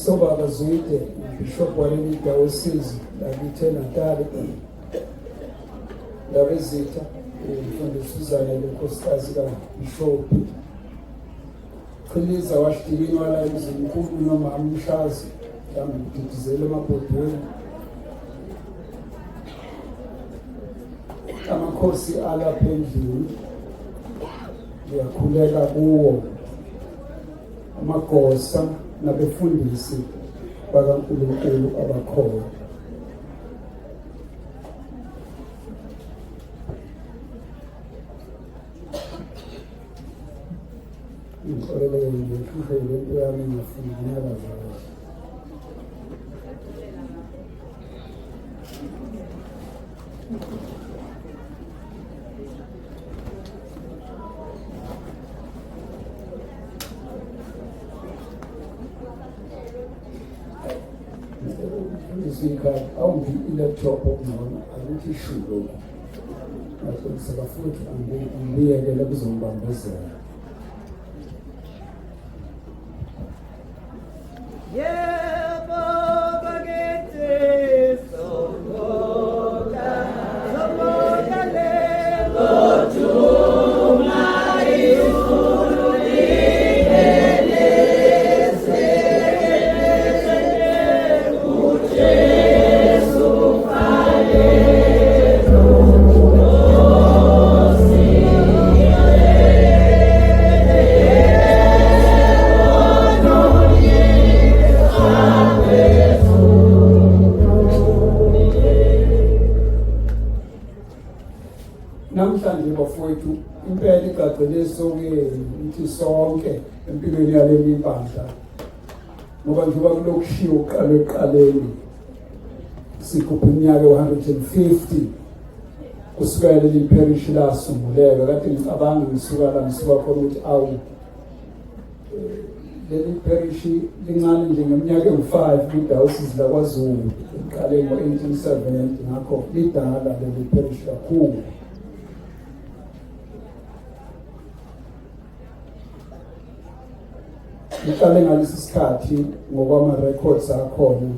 Sobaba Zwide, Bishop waleli dayosisi lakithi eNatali, labezitha umfundisi uZane lenkosikazi kaBishop Qhiliza washidikini wala izinkulu noma amshazi yamdidizela emabhodweni amakhosi alapha endlini ngiyakhuleka kuwo amagosa nabefundisi bakaNkulunkulu abakhona. Ngixolele ngikuhle lento yami ngafuna ngiyakaza. Awundi i-laptop okungcono akuthi ishulo ngaqiniseka futhi angiyekele kuzongibambezela. Yebo bakithi songola lelo juma izulu liheleze uJesu falelo namhlanje bafowethu impela igagcele sokuyeni ithi sonke empilweni yaleli ibandla ngoba njengoba kulokushiwo eqaleni sikhupha iminyaka 150 kusukela leli parish lasunguleka kade ngicabanga ngisuka khona ukuthi awu leli parish lincane njengeminyaka ewu5 kudayosisi lakwaZulu eqaleni ngo-1870 ngakho lidala leli parish kakhulu. Ngiqale ngalesi sikhathi ngokwama-records akhona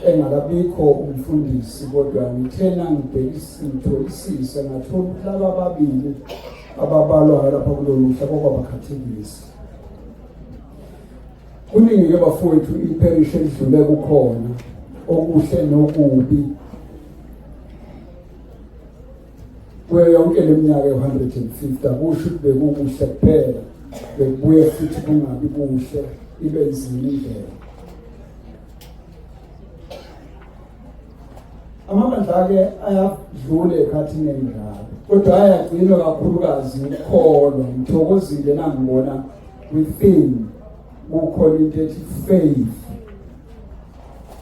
engalabikho umfundisi kodwa ngithena ngitholisise ngathola ukuthi laba ababili ababalwayo lapha kulolu hla kwabakhathekisi. Kuningi-ke bafowethu iparish edlule kukhona okuhle nokubi kuyo yonke leminyaka e-150 akusho ukuthi bekukuhle kuphela bekubuye futhi kungabi kuhle ibe nzima indlela. Amabandla-ke ayadlula ekhathini enjalo kodwa ayagcinwa kakhulukazi ukukholwa. Ngithokozile nangibona within kukhona into ethi faith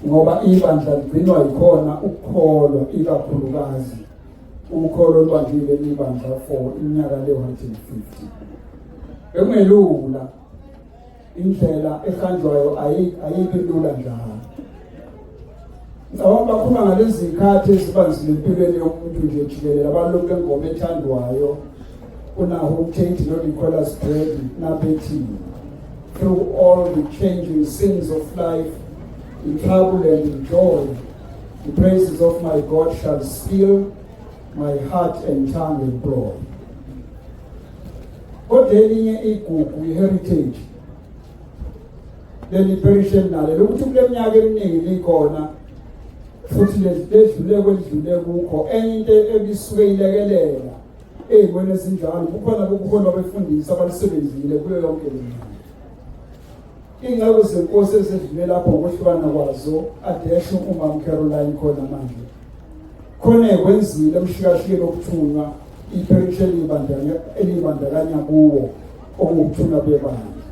ngoba ibandla ligcinwa yikhona ukukholwa ikakhulukazi ukukholwa olubandile ibandla for iminyaka le-150. Ekungelula indlela ehanjwayo ayikho lula njalo. Ngicabanga bakhuluma ngalezi zikhathi ezibanzile empilweni yomuntu nje jikelele abalokhu engoma ethandwayo uNahum Tate noNicholas Brady nabethi through all the changing scenes of life in trouble and in joy the praises of my God shall still my heart and tongue employ. Kodwa elinye igugu i-heritage leli parish nalo lokuthi kule minyaka eminingi likhona futhi ledlule kwedlule kukho enye into ebisuke ilekelela ey'bone ezinjalo kukhona bokukhona abefundisi abalisebenzile kuyo yonke le minyaka. Ingcebo zenkosi ezedlule lapho ukwehlukana kwazo adeshe uMam Caroline khona manje khona ekwenzile emshikashikeni okuthunywa iparish elibandakanya kuwo okuthunywa bebandla.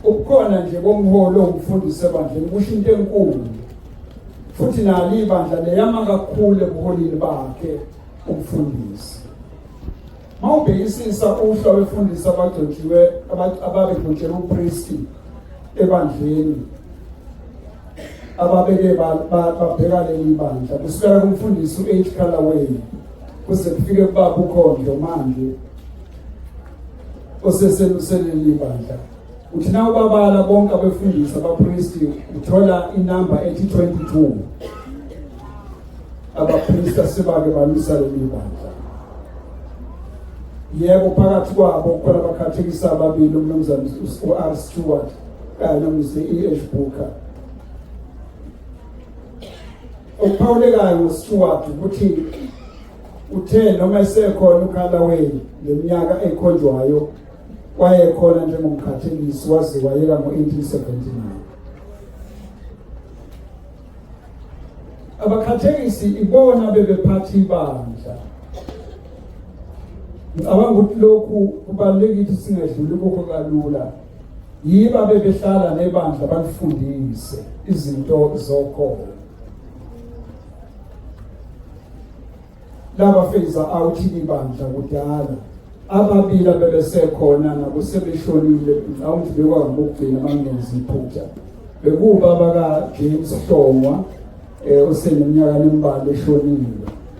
Ukukhona nje komholo umfundisi ebandleni kusho into enkulu futhi nalo ibandla leyama kakhulu ebuholini bakhe umfundisi. Mawubhekisisa uhla wefundisi abagcotshiwe ababegcotshelwe upriesti ebandleni ababeke babheka leli bandla kusukela kumfundisi uH. Callaway kuze kufike kubaba uKhondo manje oseselusele libandla uthi na ubabala bonke abefundisi abapristi uthola inamba ethi 22 abapristi asebake balisa leli bandla. Yebo phakathi kwabo kukhona abakhathekisa ababili umnumzana uR Stewart kanye nomzee E.H. Booker. Ukuphawulekayo ngoStewart ukuthi uthe noma esekhona uCallaway ngeminyaka ekhonjwayo wayekhona njengomkhathekisi waze wayeka ngo-1879. Abakhathekisi ibona bebephathi ibandla. Ngicabanga ukuthi lokhu kubalulekile ukuthi singedluli kukho kalula. Yiba bebehlala nebandla balifundise izinto zokholo. Laba feza out ibandla kudala. Ababili abebesekhona nakusebeshonile awuthi bekwangokugcina mangenzi iphutha. Bekuba baka James Hlongwa oseneminyaka lemibala eshonile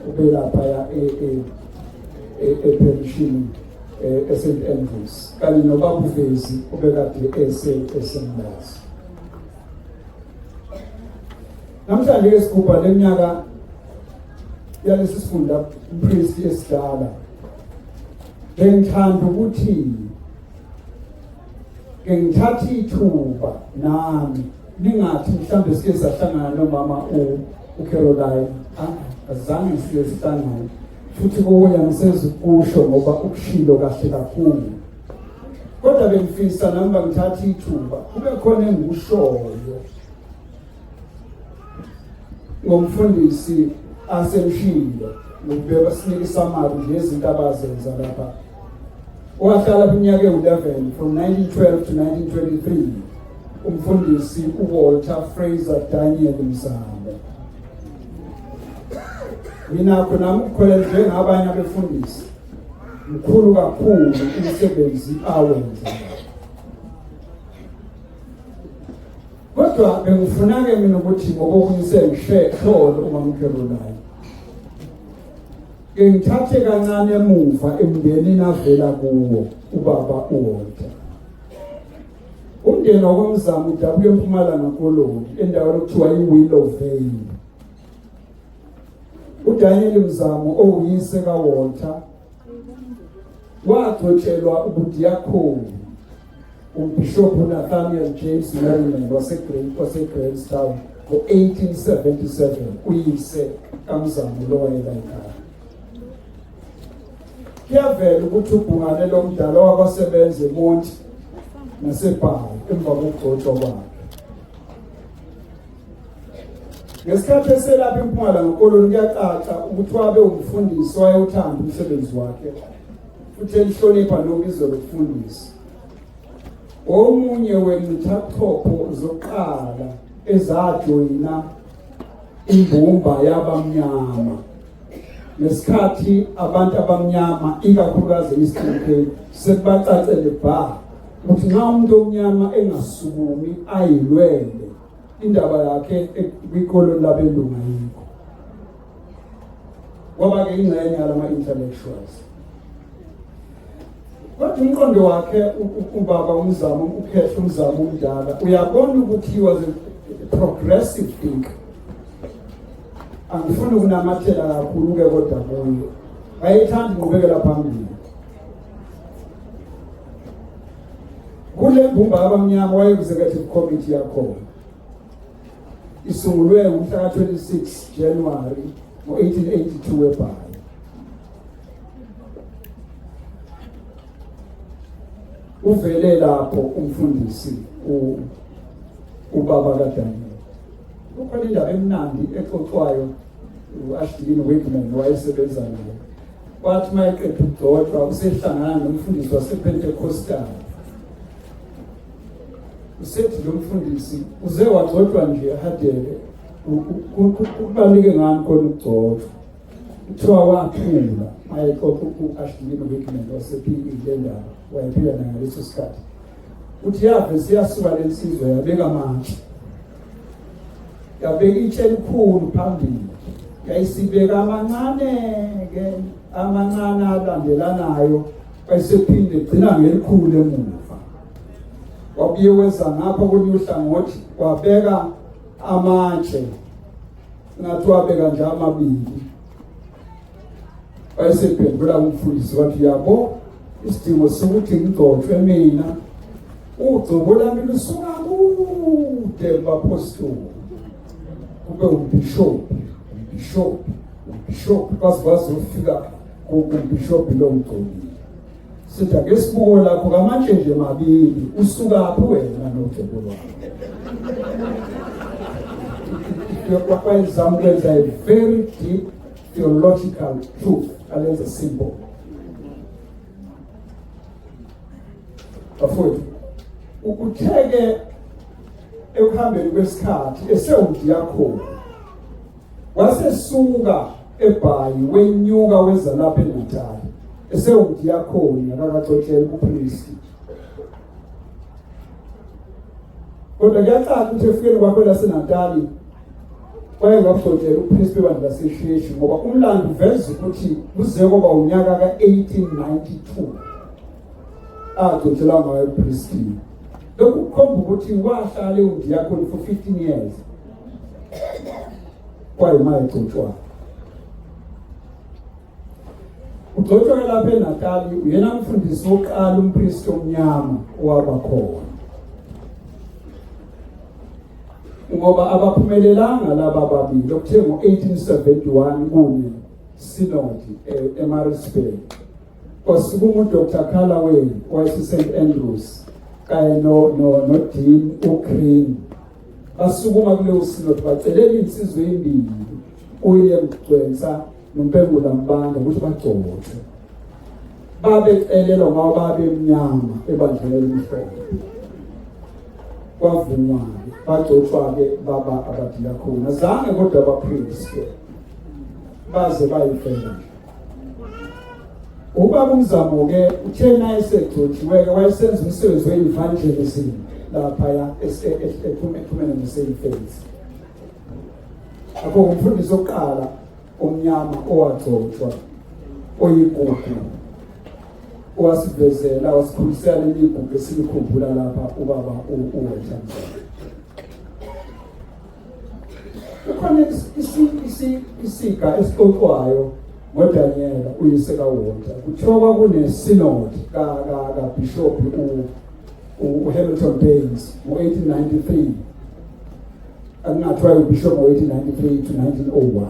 ubelapha ya eperishini eSt Andrews kanye nobaba uVezi obekade esemlazi. Namhlanje esigubha leminyaka yalesi sifunda umpriest esidala. Ngithanda ukuthi ngithatha ithuba nami ningathi mhlambe sike sahlangana nomama uCaroline azange siye sihlangane futhi kokuya ngisezikusho ngoba ukushilo kahle kakhulu. Kodwa bengifisa nami ngithatha ithuba kube khona engikushoyo ngomfundisi asemshilo ngokubeka sinike summary ngezinto abazenza lapha. Wahlala iminyaka e-11 from 1912 to 1923 umfundisi uWalter Fraser Daniel Mzambe. Mina khona ukukholela njengabanye abefundisi mkhulu kakhulu umsebenzi awenza. Kodwa bengifuna-ke mina ukuthi ngokunyise ngihlolo uMamKaroline. Ngithathe kancane emuva emndenini avela kuwo ubaba uWalter. Umndeni wakwamzamo udabuke eMpumalanga Koloni endaweni okuthiwa iWillow Vale. uDaniel Mzamo owuyise kaWalter wagcotshelwa ubudiakhoni uBishop Nathaniel James Merriman waseGrahamstown ngo-1877 uyise kaMzamo lowayela ekhaya. Kuyavela ukuthi ubhungane lomdala wakwasebenza eMonti naseBhayi emva kokugcotshwa kwakhe. Ngesikhathi eselapha eMpumalanga Koloni kuyacaca ukuthi wabe umfundisi wayewuthanda umsebenzi wakhe futhi elihlonipha nobizo lokufundisa. Omunye wemithapho zokuqala ezajoyina imbumba yabamnyama ngesikhathi abantu abamnyama ikakhulukazi eStone Cape sebacacele bha ukuthi nxa umuntu omnyama engasukumi ayilwele indaba yakhe kwikoloni labelungu yikho. Waba-ke ingxenye yalama-intellectuals. Kodwa umqondo wakhe ubaba uMzamo uKhehle uMzamo umdala uyabona ukuthi he was a progressive thinker. Angifuni ukunamathela kakhulu-ke kodwa kuye wayethanda inqubekela phambili. Kule mbumba abamnyama waye-executive committee yakhona. Isungulwe ngomhla ka-26 January ngo-1882 eBhayi. Uvele lapho umfundisi ubaba kaDaniel. Kukhona indaba emnandi exoxwayo uAshley Wigman wayesebenza naye. Wathi mayeqeda ukugcotshwa usehlangana nomfundisi wasePentecostal. Usethi lo mfundisi uze wagcotshwa nje hadele kubalike ngani khona ukugcotshwa. Kuthiwa waphula mayexoxa uAshley Wigman wasePE ndaba wayephila ngaleso sikhathi. Uthi yave siyasuka lensizwe yabeka manje. Yabeka itshe elikhulu phambili. Yayisibeka amancane-ke amancane alandelanayo wayesephinde gcina ngelikhulu emuva. wabuye weza ngapha kwenye uhlangothi wabeka amatshe ngathi wabeka nje amabili wayesephendula umfundisi wathi yabo isidingo sokuthi ngidotshwe mina ugcobo lami lusuka kude bapostoli kube umbishop bazofika kumbishop lo mgcobile sithi ake sibuko lakho kamatshe nje mabili usukaphi wena nogcobo lwakho kwayizamukela a very deep theological truth alenza simple bafowethu ukutheke ekuhambeni kwesikhathi esewudiyakhona wasesuka eBhayi wenyuka weza lapha eNatali esewudiyakhona akakaxoxela upriest kodwa kuyacaca ukuthi efikeni kwakho laseNatali kwaye ngakuxoxela upriest bebandla lasesheshi ngoba umlando uveza ukuthi kuze kwaba unyaka ka-1892 axoxela ngayo upriest. Lokhu kukhomba ukuthi wahlala eUdiyakhoni for 15 years kwayimali egcotshwayo. Ugcotshwa lapha eNatali uyena mfundisi wokuqala umpriest omnyama owaba khona. Ngoba abaphumelelanga laba babili okuthe ngo-1871 kunye synod eMaritzburg. Kwasukuma uDr. Callaway wayeseSt Andrews kanye no-Dean uGreen basukuma kuleyo synod bacelela insizwe ezimbili uWilliam Gcwensa noMpengula Mbanda ukuthi bagcotshwe. Babecelelwa ngoba babemnyama ebandleni elimhlophe. Kwavunywa bagcotshwa-ke baba abadiyakhona zange kodwa abapriest baze bayifela. Ubaba uMzamo-ke uthena esegcotshiwe-ke wayesenza umsebenzi we-evangelism laphaya ephumene ne-same faith. Akho umfundisi wokuqala omnyama owagcotshwa oyigugu owasivezela wasikhulisela leli gugu esilikhumbula lapha ubaba uWelsham. Kukhona isiga esixoxwayo ngoDaniela uyise kaWalter kuthiwa kune-synod ka-Bishop uHamilton Baines ngo-1893 akungathiwa uBishop ngo-1893 to 1901.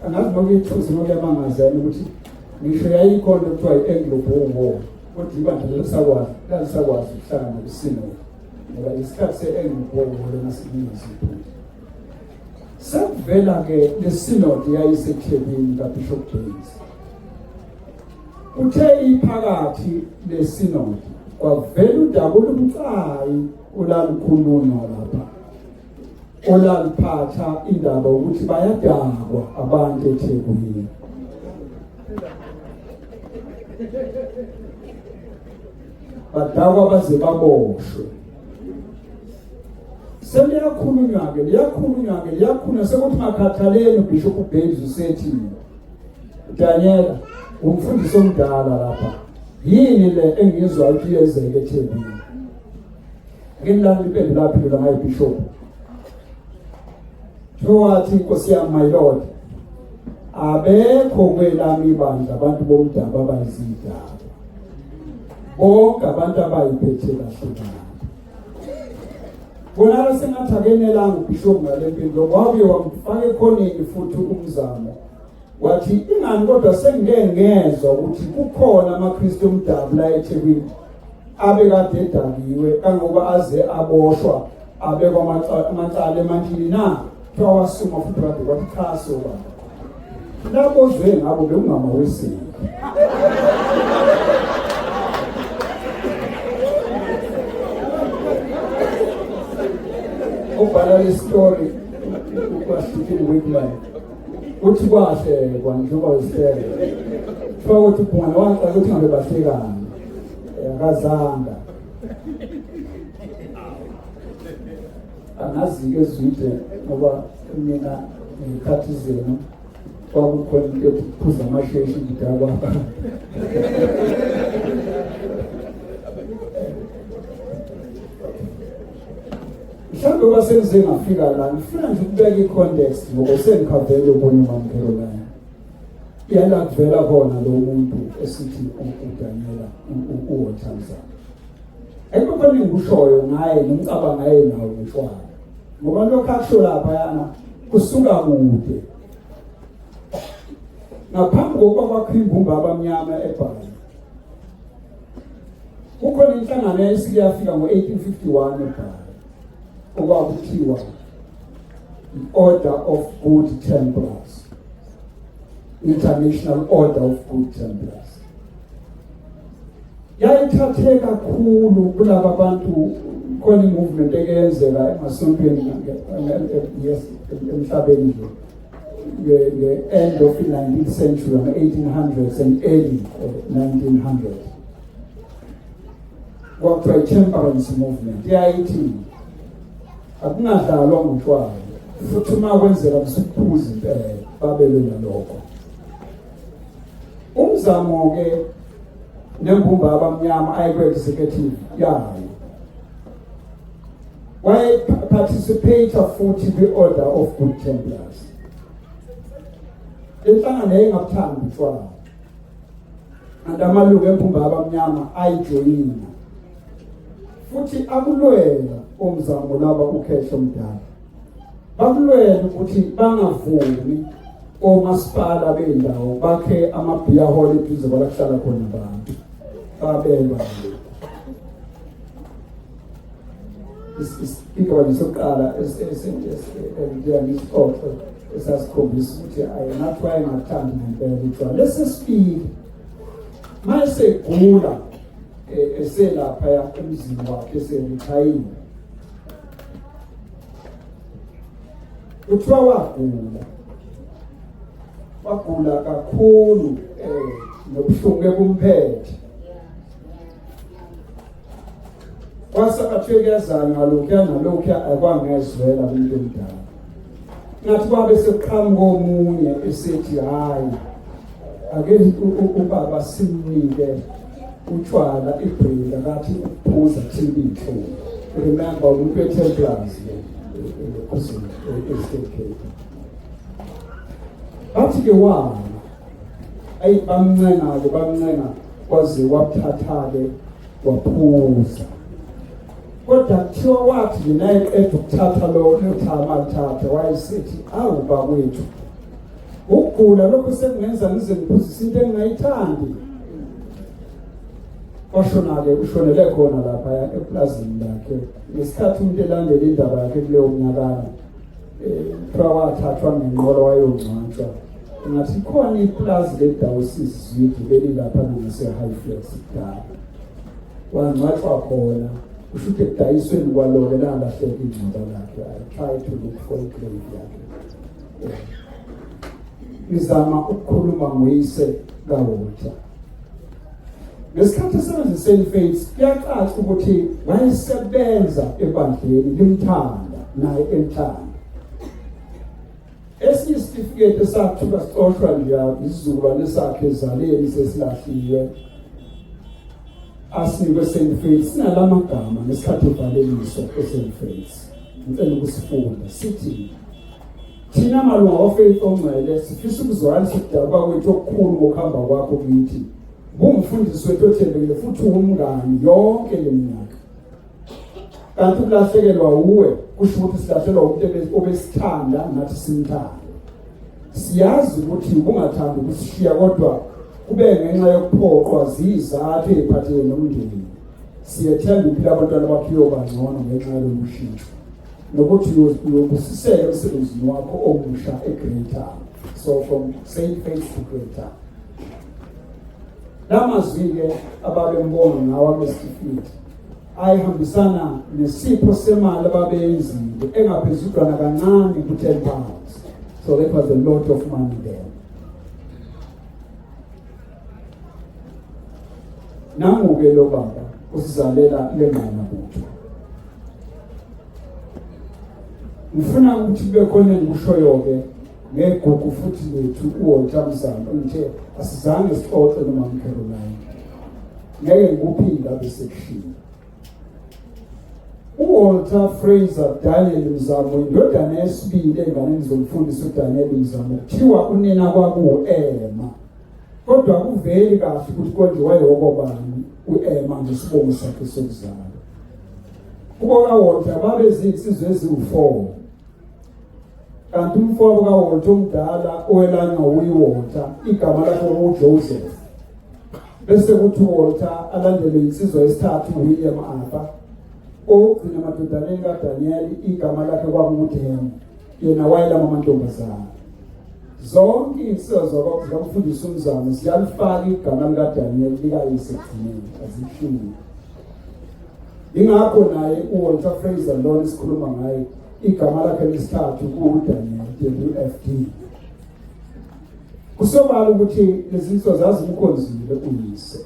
Angazi nokuyithusa nokuyamangazela ukuthi ngisho yayikhona kuthiwa i-Anglo-Boer War kodwa ibandla lalisakwazi ukuhlangana kwi-synod ngoba isikhathi se-Anglo-Boer War lena siningiziphula. Sekuvela-ke le-synod yayiseThekwini kaBishop Baines. Uthe iphakathi le-synod kwavela udaba olubucayi olalukhulunywa lapha olaliphatha indaba ukuthi bayadakwa abantu eThekwini. Badakwa baze baboshwe. Liyakhulunywa sekuthi makhathaleni uBishop Baines usethi Daniela umfundisi omdala lapha yini le engizwa ukuthi yenzeke eThekwini. Ngilaleli impela lapho la Bishop Wathi Nkosi yami my Lord abekho kwelami ibandla abantu bomdaba abayizindaba bonke abantu abayiphethe kahle. Bona sengathi akenelanga uBishop ngale mpilo wabuye wamfaka ekhoneni futhi uMzamo wathi ingani kodwa sengengezwa ukuthi kukhona amaKristu omdabu la eThekwini abekade edakiwe kangoba aze aboshwa abekwa amacala emantshini na kwawasuma futhi kade kwathi cha soba labozwe ngabo bekungamawesini. Ubhala le story ukwasithini weekline uthi kwahle kwanjengoba usele so uthi khona wathi ukuthi ngabe bahlekana akazanga angazi ezwide ngoba mina ngikhathi zenu kwakukhona into ekuphuza amasheshi ngidakwa mhlawumbe basenze ngafika la ngifuna nje ukubeka i-context ngoba sengikhavele ubone uMamKaroline yala kuvela khona lo muntu esithi uDaniela uWathamzana ekubani ngikushoyo ngaye nomcaba ngaye nawo utshwala ngoba lokho akusho lapha yana kusuka kude ngaphambi kokuba kwakho imbumba abamnyama eBhayi kukhona inhlangano eyayisiyafika ngo-1851 eBhayi okwakuthiwa i-Order of Good Templars, International Order of Good Templars. Yayithathe kakhulu kulaba bantu khona i-movement ekenzeka emasontweni emhlabeni nge-end of the 19th century, 1800s and early 1900s. Kwakuthiwa i-temperance movement yayithi akungadlalwa ngotshwala futhi uma kwenzeka msukuphuza impela babelwe nalokho. Umzamo-ke nembumba abamnyama ayikwe-executive yayo wayeparticipate futhi kwi-Order of Good Templars. Inhlangano yayingabuthandi utshwala and amalungu embumba abamnyama ayijoyina futhi akulwela umzamo laba uKheshe Mdala bakulwela ukuthi bangavumi omasipala bendawo bakhe ama-beer hall eduze kwalakuhlala khona abantu babelwa isigaba lesokuqala ngisixoxe esasikhombisa ukuthi nathi wayengakuthandi ngempela utshwala. Lesesibili mayesegula eselaphaya emzini wakhe eserithayini kuthiwa wagula kakhulu nobuhlungu kumphethe kwasabathiwe kuyazana ngalokhuya akwangezwela kumuntu omdala ngathi kwabe sekuqhamuka omunye esethi hayi ake ubaba simnike utshwala ibhrida ngathi ukuphuza thimba iy'nhlungu. Remember umuntu we-Templars e-State Cape bathi-ke wala bamncenga kwaze wabuthatha-ke waphuza kodwa kuthiwa wathi yena eqeda ukuthatha lothama alithatha wayesithi awu bakwethu ukugula lokho sekungenza ngize ngiphuzise into engingayithandi. Washona-ke ushonele khona lapha eplazini lakhe ngesikhathi umuntu elandela indaba yakhe kuleyo mnyakana kuthiwa wathathwa ngenqola wayongcwatshwa ngathi khona iplazi ledawosisi zwidi belilapha ngase-Highflex kudala wangcwatshwa khona kusho ukuthi ekudayisweni kwaloke lalahleka ingcwaba lakhe. I try to look for igrave yakhe. Ngizama ukukhuluma ngoyise kaWalter. Ngesikhathi esebenziseni faith kuyacaca ukuthi wayesebenza ebandleni limthanda naye emthanda. Esinye isitifiketi esathuka sicoshwa nje isizukulwane sakhe ezaleni sesilahliwe asinikwe St. Faith sinalamagama ngesikhathi evaleliso eSt. Faith. Ngicela ukusifunda sithi thina malunga ofaith ongcwele sifisa ukuzwalisa ukudalwa kwethu okukhulu ngokuhamba kwakho kithi. Ngumfundisi wethu othembekile futhi umngani yonke leminyaka. Kanti ukulahlekelwa uwe kusho ukuthi silahlelwa umuntu obesithanda nathi simthanda. Siyazi ukuthi ubungathandi ukusishiya kodwa kube ngenxa yokuphoqwa zizathu eziphathele nomndeni. Siyethemba impilo abantwana bakho yobangcono ngenxa yobushintsho nokuthi uyobusisela emsebenzini wakho omusha eGreater. So from St. Faith to Greater. Lamazwi-ke ababembona ngawo abesifiti ayihambisana nesipho semali ababeyenzile engaphezudlwana kancane ku-10 pounds. So that was a lot of money there. Namu-ke lo baba usizalela lengana butho. Ngifuna ukuthi kube khona engikushoyo-ke ngegugu futhi lethu uWathamzana uthe asizange sixoxe noMamKaroline. Ngeke ngikuphinda bese kushilo. uWalter Fraser Daniel Mzamo indodana yesibili enganeni zomfundisi uDaniel Mzamo kuthiwa unina kwaku-Emma kodwa kuveli kahle ukuthi konje wayokobani u-Emma ngesibongo sakhe sokuzalwa. Kubo kaWalter babezinsizwe eziwu-4 kanti umfowabo kaWalter omdala owelanywa uWalter igama lakhe kwakuJoseph bese kuthi uWalter alandele insizwa yesithathu uWilliam Arthur ogcina amadodaneni kaDaniel igama lakhe kwakunguDaniel yena wayela amantombazana. Zonke insizwa zakumfundisa uMzamo ziyalifaka igama likaDaniel likayise ekugcineni azishumi. Ingakho naye uWalter Fraser lona sikhuluma ngaye igama lakhe lesithathu kuDaniel WFD. Kusobala ukuthi lezi nsizwa zazimkhonzile uyise.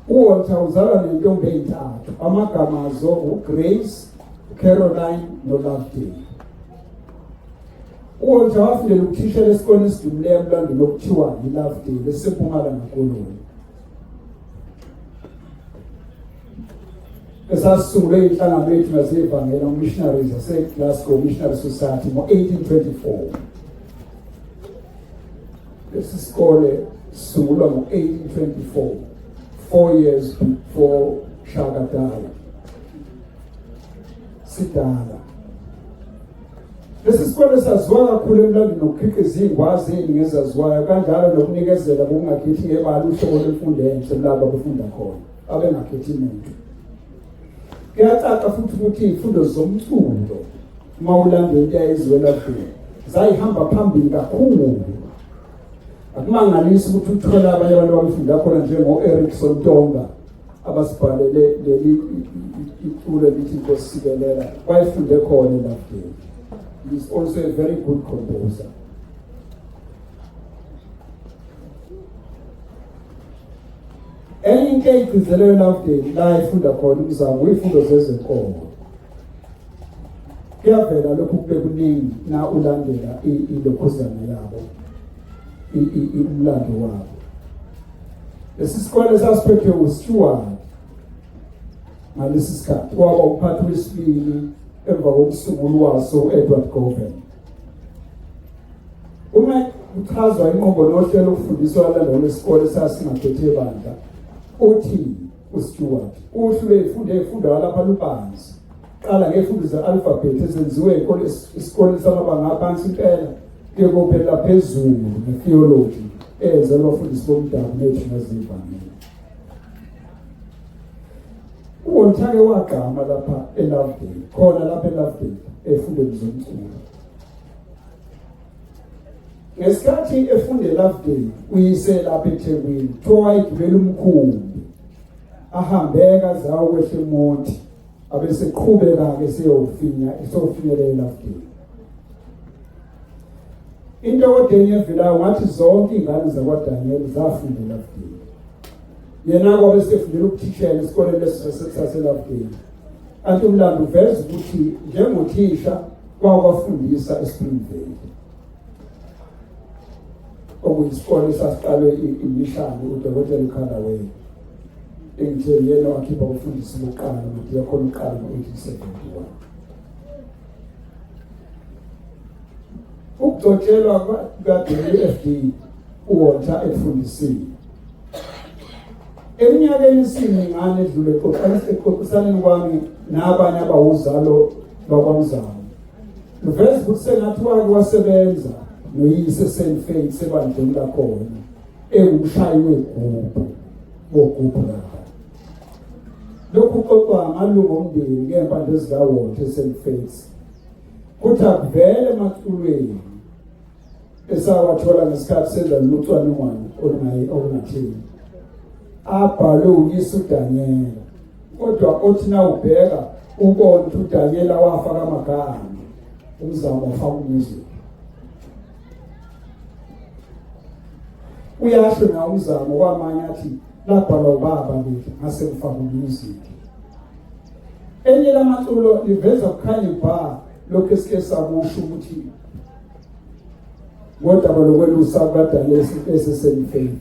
uWalter uzalwa nentombi ey'ntathu amagama azo uGrace, uCaroline noLovedale. uWalter wafundela ukuthishela esikoleni esidumileyo emlandweni okuthiwa yiLovedale eseMpumalanga Koloni. Esasungulwe inhlangano yethu ngazivangela umissionaries zaseGlasgow Missionary Society ngo-1824. Lesi sikole sisungulwa ngo-1824, 4 years before Shaka died. Sidala. Lesi sikole saziwa kakhulu emlandweni nokukhiqiza iy'ngwazi eziningi ezaziwayo kanjalo nokunikezela kokungakhethi ngebala uhlobo lwemfundo enhle lapho befunda khona abengakhethi muntu. Kuyacaca futhi ukuthi iy'fundo zomculo uma ulandela into yayiziwela kuyo zayihamba phambili kakhulu. Akumangalisi ukuthi uthola abanye abantu abafunda khona njengo-Erickson Tonga abasibhalele leli iculo lithi Nkosi Sikelela wayefunde khona eLovedale. He is also a very good composer. Enye into eyigcizelelo eLovedale la ifunda khona uMzamo uy'fundo zezenkolo. Kuyavela lokhu kube kuningi na ulandela ilokhuzana yabo umlando wabo. Lesi sikole sasiphethwe uStewart ngalesi sikhathi kwaba umphathi wesibili emva kokusungula waso uEdward Govan. Uma kuchazwa inqubo nohlelo lokufundiswa abalandeli besikole sasingaphethe bandla uthi uStewart uhlu lwey'fundo lapha lubanzi qala ngezifundo ze-alphabet ezenziwe esikoleni samabanga aphansi impela kuye kophelela phezulu ne-theology eyenzelwa abafundisi bomdabu nethu ngazivangeli. uWalter-ke wagqama lapha eLovedale khona lapha eLovedale efundweni zomculo. Ngesikhathi efunde eLovedale uyise lapha eThekwini kuthiwa wayegibela umkhumbi ahambeka zawo kwehle eMonti abeseqhubeka-ke esofinyelela eLovedale. Into koDaniel evelayo ngathi zonke iy'ngane zakwaDaniel zafunda eLovedale. Yena kwabe sefundela ukuthishela esikoleni lesi saseLovedale. Kanti umlando uveza ukuthi njengothisha kwakwafundisa eSpringvale. Okuyisikole esasiqalwe imishado uDokotela uKhandaway. Engithe yena wakhipha abafundisi bokuqala nodiyakhona uqala ngo-1871. Ukugcotshelwa kuka-WFD uWalter efundisile. Eminyakeni esiningana edlule exoxisaneni kwami nabanye abawuzalo bakwaMzamo. Luveza ukuthi sengathi wake wasebenza noyise St. Faith sebandleni lakhona engumshayi wogubhu lapha. Lokhu kuxoxwa amalungu omndeni ngempande zikaWalter St. Faith. Kuthi akuvele emaculweni esawathola ngesikhathi senza lucwaningwane olungatheni abhalwe uyise uDaniel, kodwa othi na ubheka ubone ukuthi uDaniel wafaka amagama uMzamo wafaka umuzi. Uyasho na uMzamo kwamanye athi labhalwa ubaba lethu ngase kufaka umuzi. Enye lamaculo liveza kukhanya ibha lokho esike sakusho ukuthi kodwa lokwelusa kukaDaniel eseSaint Faith.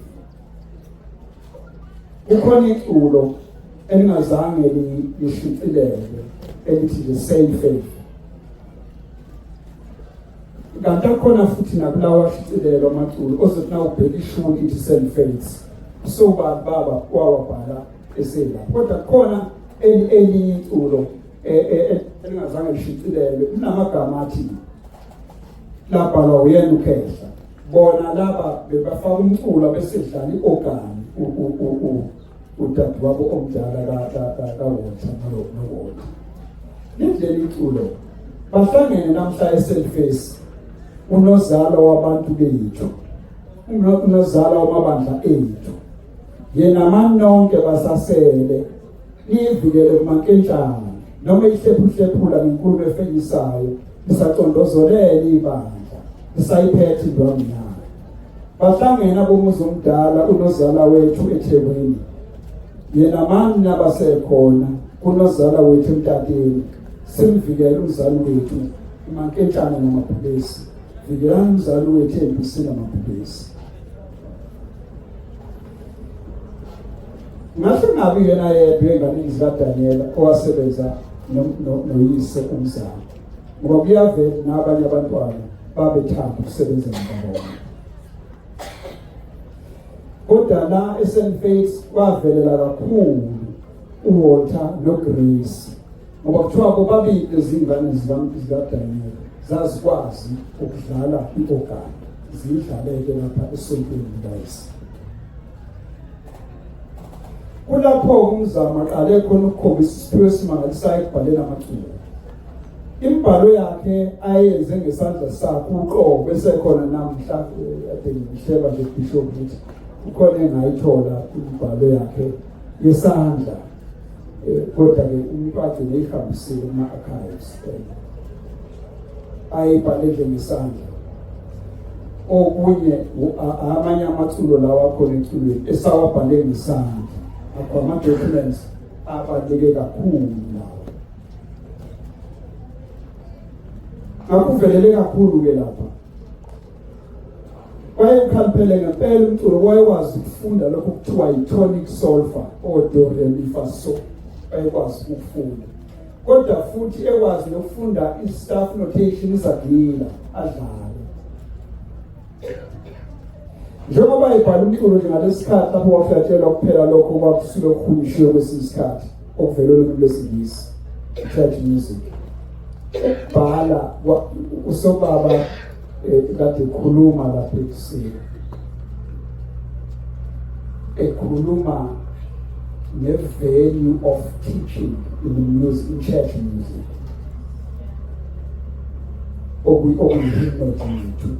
Ukhona iculo elingazange lishicilele elithi the same faith. Kanti akhona futhi nakulawa shicilelo amaculo ozothi na ubheka ishuri ithi same faith. So baba kwawabhala esela. Kodwa khona elinye iculo elingazange lishicilele unamagama athi labhalwa uyena uKhehla. Bona laba bebafaka umculo besedlala iorgani udadewabo omdala kaWalter noWalter. Lendlela iculo bahlangene namhla eSelface unozala wabantu bethu unozala wamabandla ethu yena manonke basasele nivikele kumankentshana noma ihlephuhlephula ngenkulumo efekisayo isacondozolele ibandla isayiphethe indwangu yayo. Bahlangene abomuzi omdala unozala wethu eThekwini yena mani nabasekhona unozala wethu eMtateni simvikele umzali wethu umankentshana namabhubesi vikelani umzali wethu embisini namabhubesi. Ngathi ngabi yena yedwa engane zikaDaniela owasebenza noyise umzali ngoba kuyavela nabanye abantwana babethanda ukusebenza ndawonye. Kodwa la eSelface kwavelela kakhulu uWalter noGrace ngoba kuthiwa bobabili izingane zikaDaniela zazikwazi ukudlala iorgani zidlaleke lapha esontweni likaYise. Kulapho umzamo aqale khona ukukhombisa isiphiwo esimangalisayo ekubhaleni amaculo. Imbhalo yakhe ayenze ngesandla sakhe uqobo esekhona namhla ade ngihleba nje Bishop ukuthi ukhona engayithola imbhalo yakhe yesandla kodwa ke umuntu agcine ihambisile kuma-archives ayibhale nje ngesandla. Okunye amanye amaculo lawa akhona eculweni esawabhale ngesandla akho ama-documents abaluleke kakhulu lawo. Akuvelele kakhulu ke lapha wayekhalphele ngempela umculo wayekwazi ukufunda lokho kuthiwa yi-tonic solfa do re mi fa so wayekwazi ukufunda kodwa futhi ekwazi nokufunda i-staff notation izagila adlale. Njengoba ibhala umculo ngalesikhathi lapho wafyatshelwa kuphela lokho kwakusuke kuhunyishiwe kwesinye isikhathi okuvela olunye lwesingisi church music bhala usobaba kade khuluma lapha ekuseni ekhuluma nge-value of teaching in music, in church music okuyihipnotism.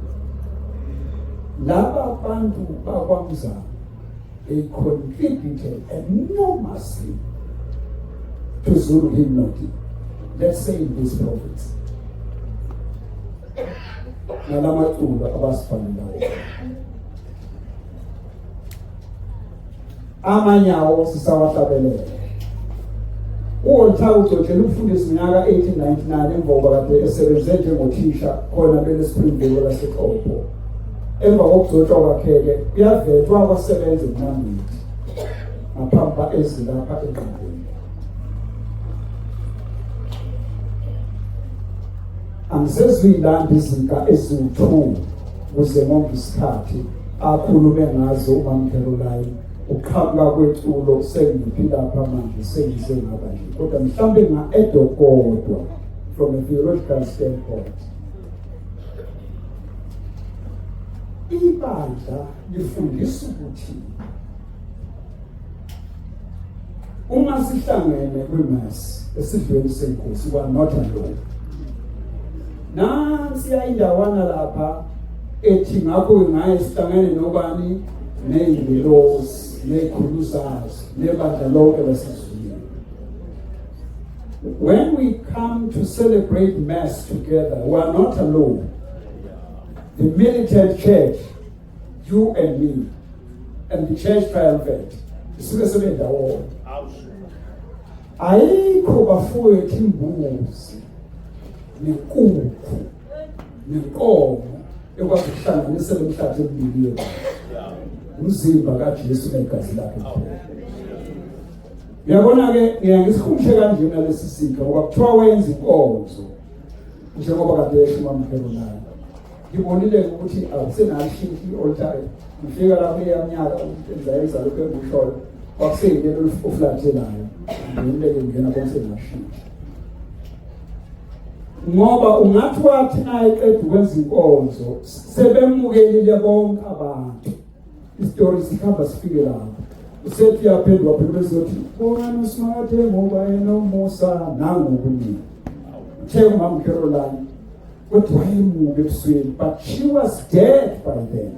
Laba bantu bakwamzana they contributed enormously to Zulu hymnody. Let's say in these prophets. Nalamaculo abasifaneleyo. Amanyawo sisawahlabelele. uWalter ugcotshele umfundisi minyaka 1899 emva kokuba kade esebenze njengothisha khona beLespringville laseXhopo. Emva kokugcotshwa kwakhe-ke kuyavethwa kwasebenza eMnambithi ngaphambi ezilapha eNqandeni. Angisezuyilanda izinka eziwu-2 ukuze ngonke isikhathi akhulume ngazo uMamKaroline uqhamuka kweculo sengiphila lapha manje sengize ngaba nje kodwa mhlawumbe nga-edokodwa from a theological standpoint. Ibandla lifundisa ukuthi uma sihlangene kwimass esidlweni senkosi we are not alone. Nansi indawana lapha ethi ngakho ngaye sihlangene nobani ney'ngelosi ney'khuluzazi nebandla lonke lasezulwini. When we come to celebrate mass together, we are not alone. The militant church, you and me, and the church triumphant, isuke sebendawonye. Ayikho bafowethu imbuzi nenkukhu nenkomo ekwazi ukuhlanganisela umhlathi emibili umzimba kaJesu negazi lakhe kuphela. Uyabona ke ngiyangisikhumshe kanjena lesi sikho ngoba kuthiwa wenza inkonzo njengoba kade esho uMamkhelo naye. Ngibonile ukuthi awusenalishintsha i-altar. Ngifika lapho eyaminyaka enza lokho engishoyo. Kwakuseyilelo oflathelayo. Ngibonile ngena konke ngashintsha. Ngoba ungathi wathi naye eqeda ukwenza inkonzo sebemukelile bonke abantu. Istory sikhamba sifike lapho. Usethi yaphendwa phela bezothi bona uSimathe ngoba enomusa nangokunika. Uthe uMamkhelo Caroline kodwa wayemuke ebusweni, but she was dead by then.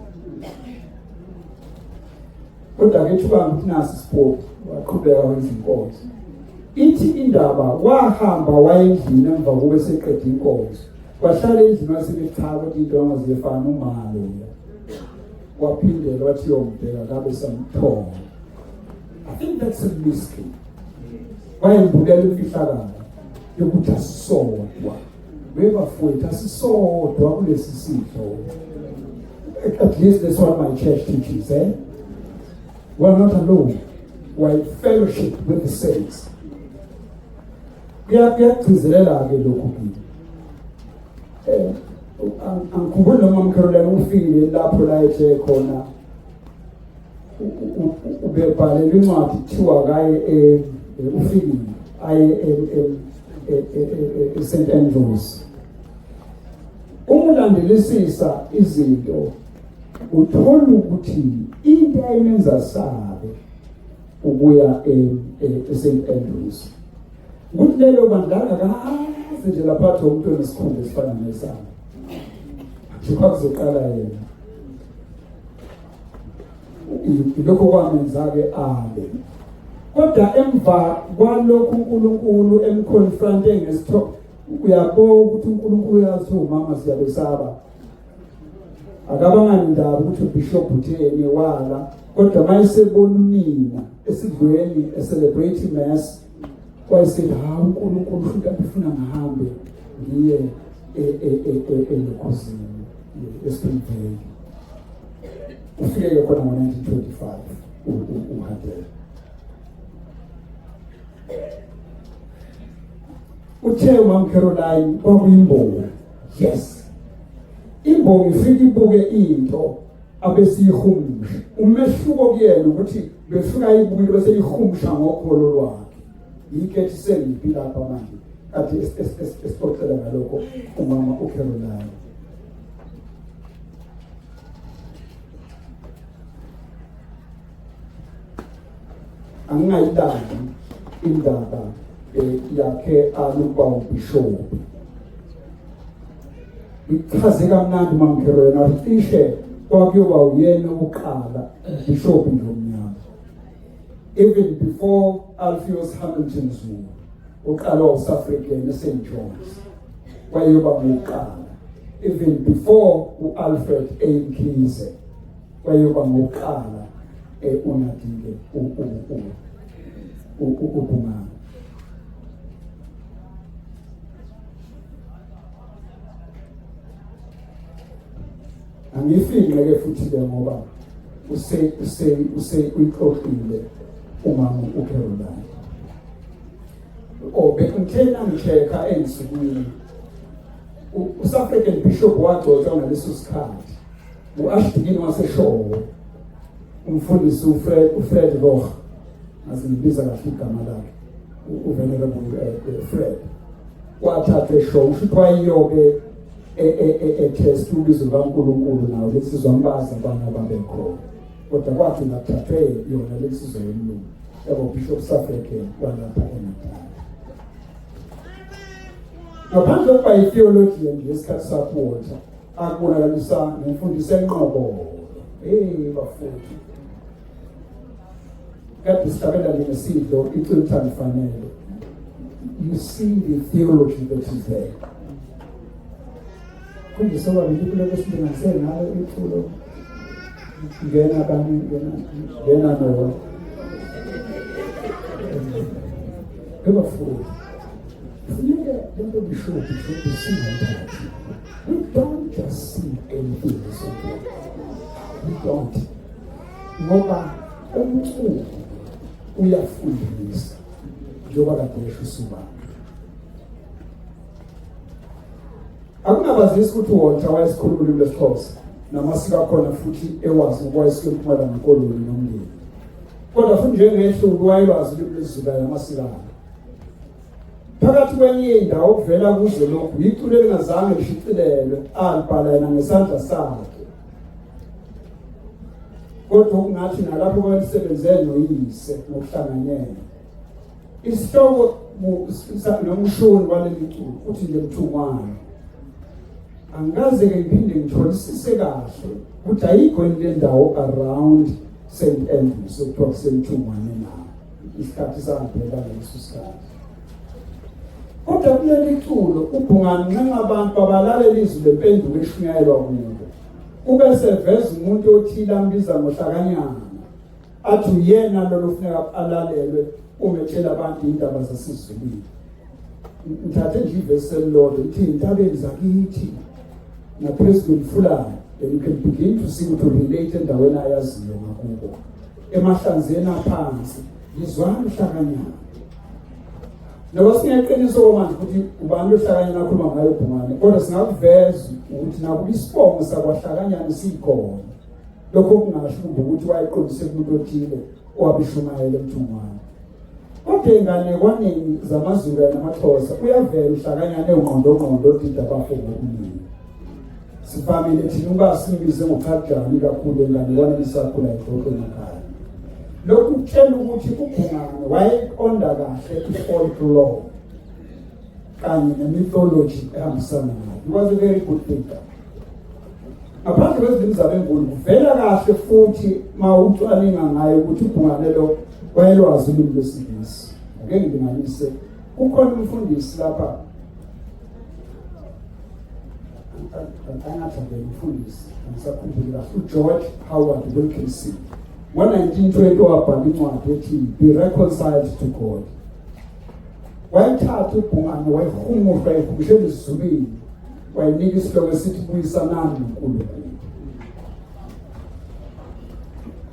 Kodwa ke thuba ukuthi nasi sport waqhubeka wenza inkonzo. Ithi indaba wahamba wayendlini emva kobe seqeda inkonzo. Wahlala endlini wasebechaza ukuthi into angazifana umalo ya. Waphindela wathi yombheka kabe samthola. I think that's a mystery. Wayembulela imfihlakalo yokuthi asisodwa. Webafowethu asisodwa kulesi sifo. At least that's what my church teaches, eh? We're not alone. We're in fellowship with the saints. Kuyagcizelela ke lokhu kimi. Angikhumbuli noma uMamkhelo ufile lapho la ethe khona ubebhalela incwadi kuthiwa kaye ufile aye St Andrews. Umulandelisisa izinto uthola ukuthi into ayimenza sabe ukuya St Andrews. Ukuthi lelo bandla akaze nje lapha umuntu onesikhundla esifana nesami. Njengoba kuzoqala yena. Lokho kwamenza-ke abe. Kodwa emva kwalokhu uNkulunkulu emconfronte ngesitho uyabona ukuthi uNkulunkulu uyazi umama siyabesaba. Akabanga indaba ukuthi uBishop utheni wala kodwa mayisebona unina esidlweni celebrate mass kwayisithi uNkulunkulu ufika ufuna ngahambe ngiye ekhosini eSpringvale. Ufike khona ngo-1925 uHadela. Uthe uMamkhelo Caroline kwakuyimbongo. Yes. Imbongo ifike ibuke into abesiyihumusha. Umehluko kuyena ukuthi befika ibukile bese ihumsha ngokholo lwakhe. Yike sengiphi lapha manje. Athi esixoxela ngalokho umama uCaroline. Angayidani indaba yakhe aluba uBishop. Ichaze kamnandi uMamkhelo nacishe kwakuyoba uyena oqala Bishop Ndlomnyama. Even before Alpheus Hamilton Zulu oqala uSouth African eSt John's wayoba ngoqala. Even before uAlfred A. Mkhize wayoba ngoqala unadile ubungana. Angifike ke futhi ke ngoba uyixoxile umama uCaroline. Bekungena ngitheka ensukwini. uSouth African Bishop wagcotshwa ngaleso sikhathi. uAshton waseshowe. Umfundisi uFred Roch azibiza kahle igama lakhe. Uvenerable Fred. Wathatha eshowe ukuthi wayiyobe test ubizo kaNkulunkulu nawo lesizwe ambaza abantu ababekhona. Kodwa kwathi ngathathwe yona lesizwe yomlungu. Bishop South African walapha eNatal. Ngaphandle kokuba itheology ngesikhathi sapota akubonakalisa nemfundiso enqobo. Bafowethu. Kade sihlabela ngesidlo iClinton fanele. You see the theology that is there. Kungisa babili lesinto ngalo ithulo ngena bani ngena no bafowethu. Let me show you see that. We don't just see anything this way. We don't. Ngoba umculo uyafundisa. njengoba kade esho usuba. Akungabazisi ukuthi Walter wayesikhuluma lesiXhosa namasiko akhona futhi ewazi ngokwayesike Mpumalanga Koloni nomndeni. Kodwa futhi njengehlulu wayelwazi lesiZulu namasiko. Phakathi kwenye indawo kuvela kuzo lokhu iculo elingazange lishicilelwe alibhala yena ngesandla sakhe. Kodwa kungathi nalapho kwalisebenze noyise ngokuhlanganyela. Isihloko nomshoni waleli culo uthi nje Mthungwane. Angikaze ke ngiphinde ngitholisise kahle ukuthi ayikho le ndawo around St Andrews okuthiwa kusemthungwane na isikhathi sangibheka leso sikhathi. Kodwa kuleli culo uBhungane njengabantu abalalela izwi lempendulo eshunyayelwa kubo. Ube seveza umuntu othile ambiza ngohlakanyana athi uyena lo kufuneka alalelwe uma etshela abantu indaba zasizulwini. Ngithathe nje ivesi elilodwa ithi intabeni zakithi naphezulu Fulani, then you can begin to see to relate endaweni ayaziyo ngakubo. Emahlanzeni aphansi ngizwana uhlakanyana. Noma singeqiniso komanje ukuthi ubani lohlakanyana akhuluma ngayo uBhungane, kodwa singakuveza ukuthi nakuba isibongo sakwahlakanyana sikhona. Lokho kungasho ukuthi wayeqondise kumuntu othile owabishumayela eMthungwane. Kodwa ingane kwaningi zamaZulu namaXhosa uyavela uhlakanyana ungqondo odida bafo ngokuningi. Sifamile thina ungasimbize ngoqhaqani kakhulu engane wanesakhula eDoxeni ekhaya. Lokhu kutshela ukuthi uBhungane wayeqonda kahle ifolklore kanye nemythology ehambisana nayo. He was a very good thinker. Apart kwezilimi zabenkulu kuvela kahle futhi mawucwaninga ngayo ukuthi uBhungane lo wayelwazi ulimi lwesiNgisi. Ake ngilinganise kukhona umfundisi lapha angathi umfundisi ngisakhumbula uGeorge Howard Wilkinson. Ngo-1920 wabhala incwadi ethi Be Reconciled to God. Wayethatha uBhungane wayehumushwa ekhumishela isizulwini wayinika isihloko esithi buyisanani noNkulunkulu.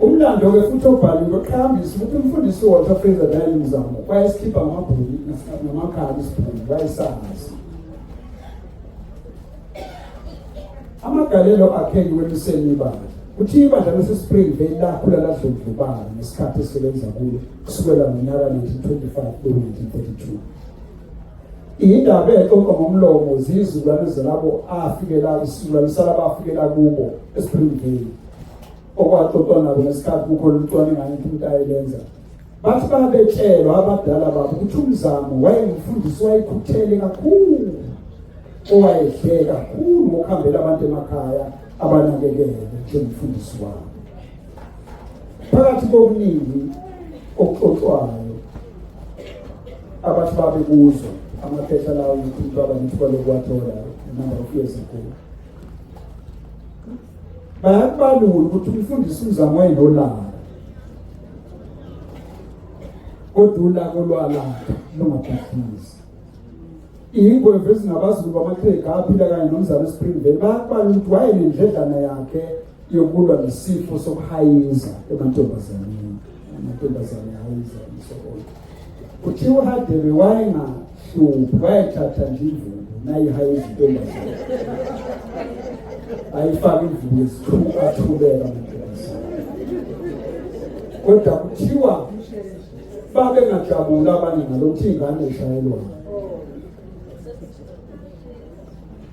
Umlando-ke futhi obhaliwe uqhakambisa ukuthi umfundisi uWalter Fraser Daniel Mzamo wayesikhipha ngamabhulu namakhadi isibhulu wayesazi. Amagalelo akhe wemiseni ibandla. Uthi ibandla laseSpringvale lakhula ladlondlobala ngesikhathi esebenza kulo kusukela ngonyaka 1925 ku-1932. Indaba exoxa ngomlomo zizukulwane zalabo afikela isizukulwane salabo afikela kubo eSpringvale. Okwaxoxwa nabo ngesikhathi kukhona ucwaningo umuntu ayelenza. Bathi babetshelwa abadala babo ukuthi uMzamo wayengumfundisi wayekhuthele kakhulu. Owayehleka kakhulu ngokuhambela abantu emakhaya abanakekele njengomfundisi wabo. Phakathi kokuningi okuxoxwayo abathi babe kuzo amaphepha lawo ukuthi baba nithiba lokwathola number of years ago. Bayakubalula ukuthi umfundisi uMzamo wayenolaka. Kodwa ulaka olwalapha lungaphikisi. Ingweve ezingabaZulu bamaXhega aphila kanye noMzamo eSpringvale bayakubala ukuthi wayenendledlana yakhe yokulwa nesifo sokuhayiza emantombazaneni. Amantombazane ahayiza umsebenzi. Kuthiwa uHadebe wayengahluphi wayethatha nje imvubu nayihayiza intombazane. Ayifake imvubu yesithuba athubeka amantombazane. Kodwa kuthiwa babengajabula abanye ngalokhu ingane eshayelwayo.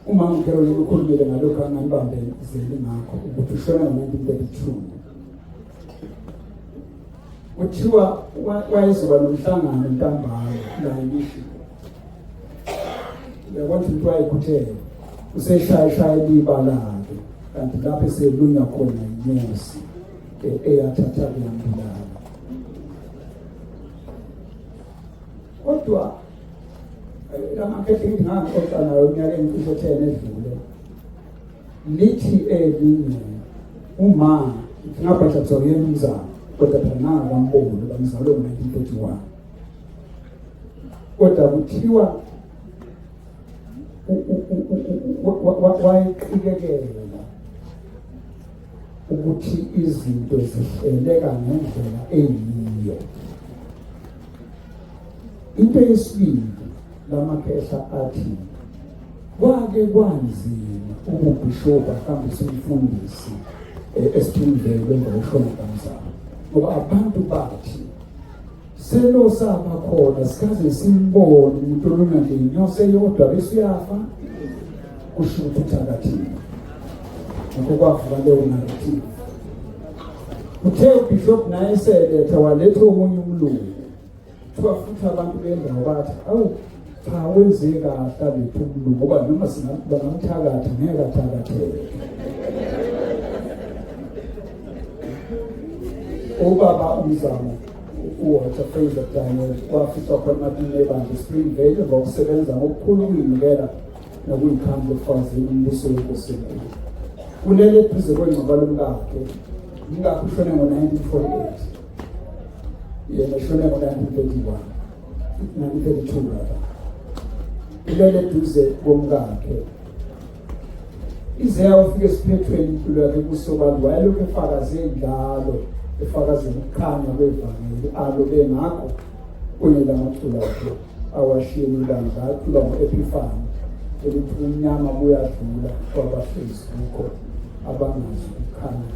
Uma ngikho ukukhulumela ngalokho angibambezeli ngakho ukuthi ushona ngo-1932. Kuthiwa wayezoba nomhlangano ntambama la ngisho. Uyabona ukuthi wayekhuthele useshaya libala-ke kanti lapho eselunywa khona inyosi eyathatha kuyambulala. Kodwa lamakhethe ngingangixoxa nayo eminyakeni cishe 10 edlule. Lithi elinye uma ngingabhaja Zoyeni Mzamo kodwa phela ngamboni bamzalwe ngo-1931. Kodwa kuthiwa wayeqikelela ukuthi izinto zihleleka ngendlela eyiyo. Into yesibili lamakhehla athi kwake kwanzima ubishopha ahambise umfundisi esithunzele emva kokushona kamzala, ngoba abantu bathi selo saba khona sikaze simbone umuntu olona nje inyose yodwa bese uyafa, kusho ukuthi uthakathile. Ngakho kwavuka leyo narrative. Uthe ubishop naye seletha waletha omunye umlungu, kuthiwa futhi abantu bendawo bathi awu cha wenze kahle lethu umlungu, ngoba noma bangamthakatha ngeke athakathele. Ubaba umzamo uWalter Fraser Daniel wafisa khona ebandla Springvale ngokusebenza ngokukhulu ukuyinikela nokuyikhandla efazini umbuso weNkosi. Kulele eduze kwengcwaba lomkakhe, umkakhe ushone ngo-1948, yena ushone ngo-1931, 1932 rather. Kulele eduze komkakhe, ize yawafika esiphethweni impilo yakhe kusobala, wayelokhu efakaze njalo, efakazela ukukhanya kwevangeli alo bengakho kunela maculo akhe awashiyeni ibandla acula ngo-Ephifani elithi umnyama buyadlula kwabahlezi kukho abangazi ukukhanya